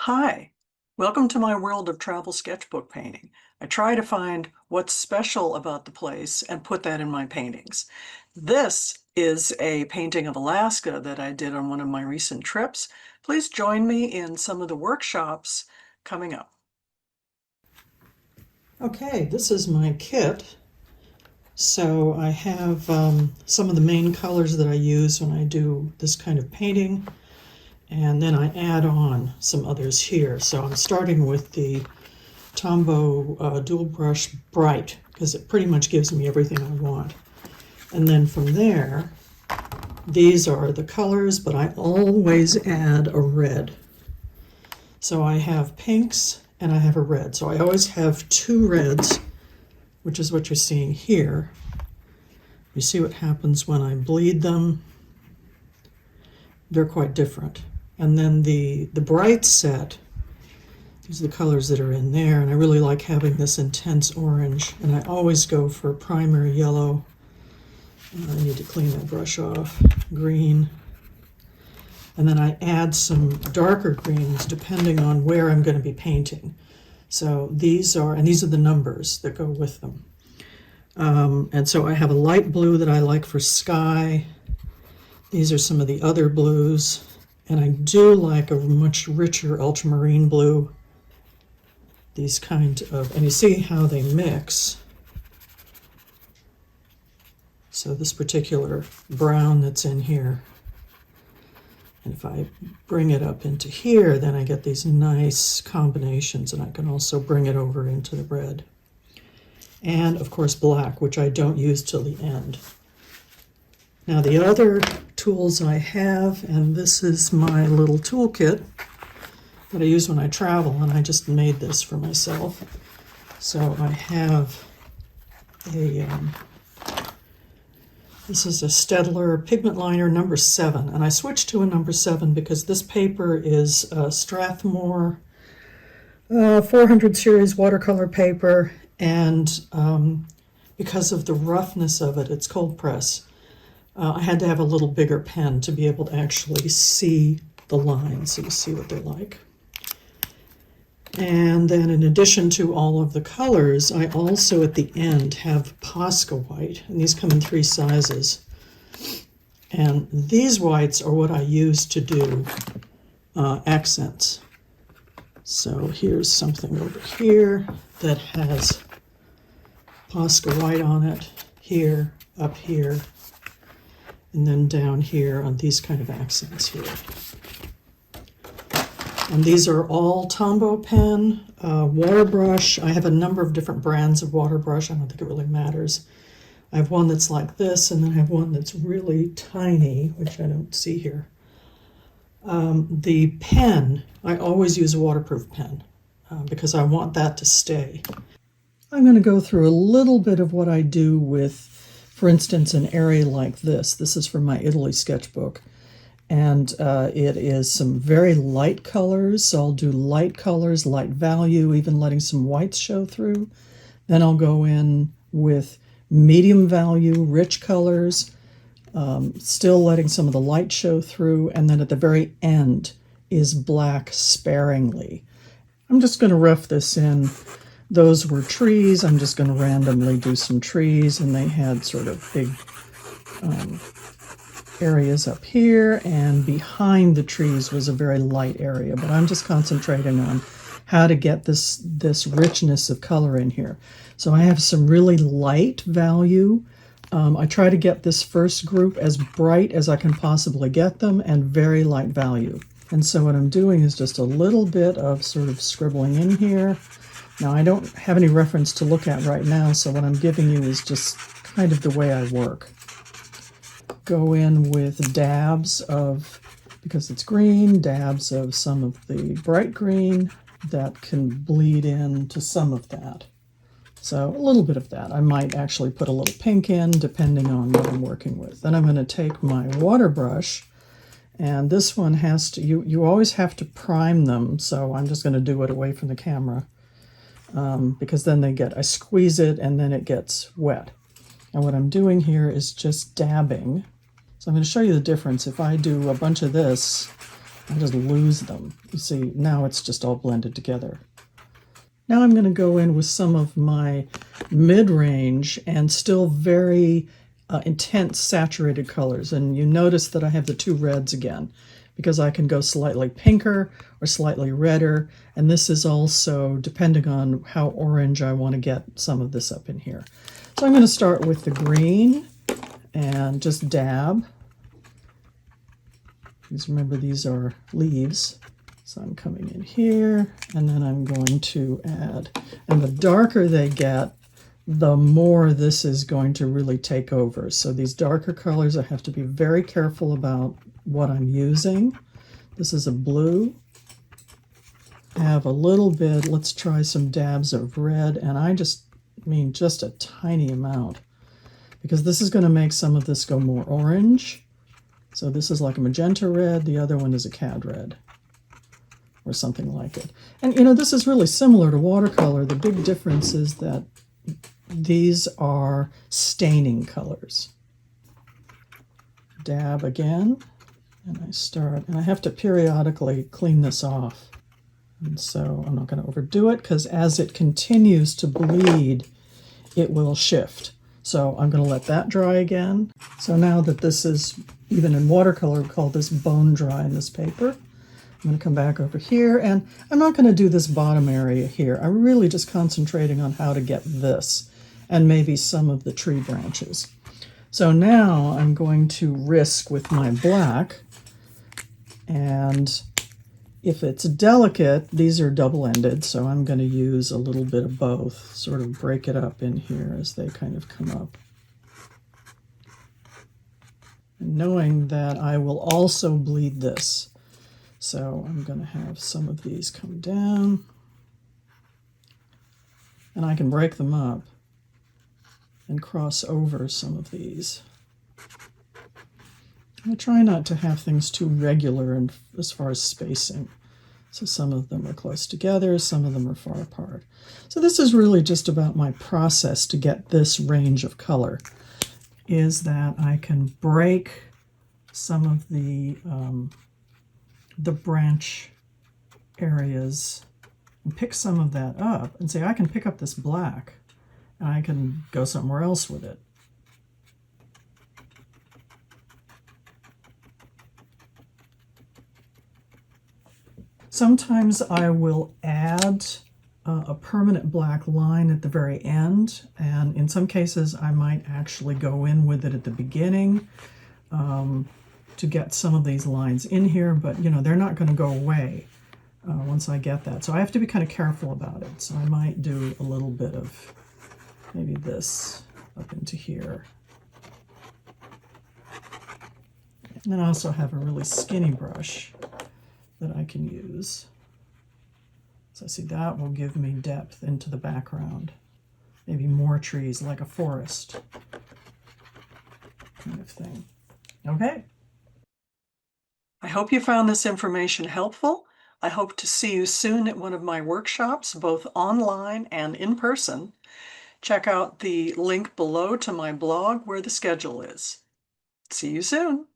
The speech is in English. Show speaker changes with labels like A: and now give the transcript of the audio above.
A: Hi, welcome to my world of travel sketchbook painting. I try to find what's special about the place and put that in my paintings. This is a painting of Alaska that I did on one of my recent trips. Please join me in some of the workshops coming up. Okay, this is my kit. So I have some of the main colors that I use when I do this kind of painting. And then I add on some others here. So I'm starting with the Tombow dual brush bright because it pretty much gives me everything I want. And then from there, these are the colors, but I always add a red. So I have pinks and I have a red. So I always have two reds, which is what you're seeing here. You see what happens when I bleed them. They're quite different. And then the bright set, these are the colors that are in there, and I really like having this intense orange, and I always go for primary yellow. I need to clean that brush off. Green. And then I add some darker greens depending on where I'm going to be painting. So these are the numbers that go with them. And so I have a light blue that I like for sky. These are some of the other blues. And I do like a much richer ultramarine blue. These kind of, and you see how they mix. So this particular brown that's in here, and if I bring it up into here, then I get these nice combinations, and I can also bring it over into the red. And of course black, which I don't use till the end. Now the other tools I have, and this is my little toolkit that I use when I travel, and I just made this for myself. So I have this is a Staedtler pigment liner number 7, and I switched to a number 7 because this paper is Strathmore 400 series watercolor paper, and because of the roughness of it, it's cold press. I had to have a little bigger pen to be able to actually see the lines, so you see what they're like. And then in addition to all of the colors, I also at the end have Posca white, and these come in 3 sizes. And these whites are what I use to do accents. So here's something over here that has Posca white on it, here, up here, and then down here on these kind of accents here. And these are all Tombow pen, Waterbrush. I have a number of different brands of Waterbrush. I don't think it really matters. I have one that's like this, and then I have one that's really tiny, which I don't see here. The pen, I always use a waterproof pen because I want that to stay. I'm going to go through a little bit of what I do with, for instance, an area like this. This is from my Italy sketchbook. And it is some very light colors. So I'll do light colors, light value, even letting some whites show through. Then I'll go in with medium value, rich colors, still letting some of the light show through. And then at the very end is black sparingly. I'm just going to rough this in. Those were trees. I'm just going to randomly do some trees, and they had sort of big areas up here, and behind the trees was a very light area, but I'm just concentrating on how to get this richness of color in here. So I have some really light value. I try to get this first group as bright as I can possibly get them, and very light value. And so what I'm doing is just a little bit of sort of scribbling in here. Now I don't have any reference to look at right now, so what I'm giving you is just kind of the way I work. Go in with dabs of, because it's green, dabs of some of the bright green that can bleed into some of that. So a little bit of that. I might actually put a little pink in depending on what I'm working with. Then I'm going to take my water brush, and this one has to, you always have to prime them, so I'm just going to do it away from the camera because then I squeeze it and then it gets wet. And what I'm doing here is just dabbing. So I'm going to show you the difference. If I do a bunch of this, I just lose them. You see, now it's just all blended together. Now I'm going to go in with some of my mid-range and still very intense saturated colors. And you notice that I have the two reds again, because I can go slightly pinker or slightly redder. And this is also depending on how orange I want to get some of this up in here. So I'm going to start with the green and just dab. Please remember these are leaves. So I'm coming in here, and then I'm going to add, and the darker they get, the more this is going to really take over. So these darker colors, I have to be very careful about what I'm using. This is a blue. I have a little bit, let's try some dabs of red, and I just mean just a tiny amount, because this is going to make some of this go more orange. So this is like a magenta red, the other one is a cad red, or something like it. And you know, this is really similar to watercolor. The big difference is that these are staining colors. Dab again, and I start, and I have to periodically clean this off. And so I'm not going to overdo it, because as it continues to bleed, it will shift. So I'm going to let that dry again. So now that this is, even in watercolor, we call this bone dry in this paper. I'm going to come back over here, and I'm not going to do this bottom area here. I'm really just concentrating on how to get this and maybe some of the tree branches. So now I'm going to risk with my black, and if it's delicate, these are double-ended, so I'm going to use a little bit of both, sort of break it up in here as they kind of come up. And knowing that I will also bleed this. So I'm going to have some of these come down, and I can break them up and cross over some of these. I try not to have things too regular and as far as spacing. So some of them are close together, some of them are far apart. So this is really just about my process to get this range of color, is that I can break some of the branch areas and pick some of that up and say, I can pick up this black and I can go somewhere else with it. Sometimes I will add a permanent black line at the very end, and in some cases I might actually go in with it at the beginning to get some of these lines in here, but you know, they're not going to go away once I get that. So I have to be kind of careful about it. So I might do a little bit of maybe this up into here. And then I also have a really skinny brush that I can use. So see, that will give me depth into the background. Maybe more trees, like a forest kind of thing. Okay. I hope you found this information helpful. I hope to see you soon at one of my workshops, both online and in person. Check out the link below to my blog where the schedule is. See you soon.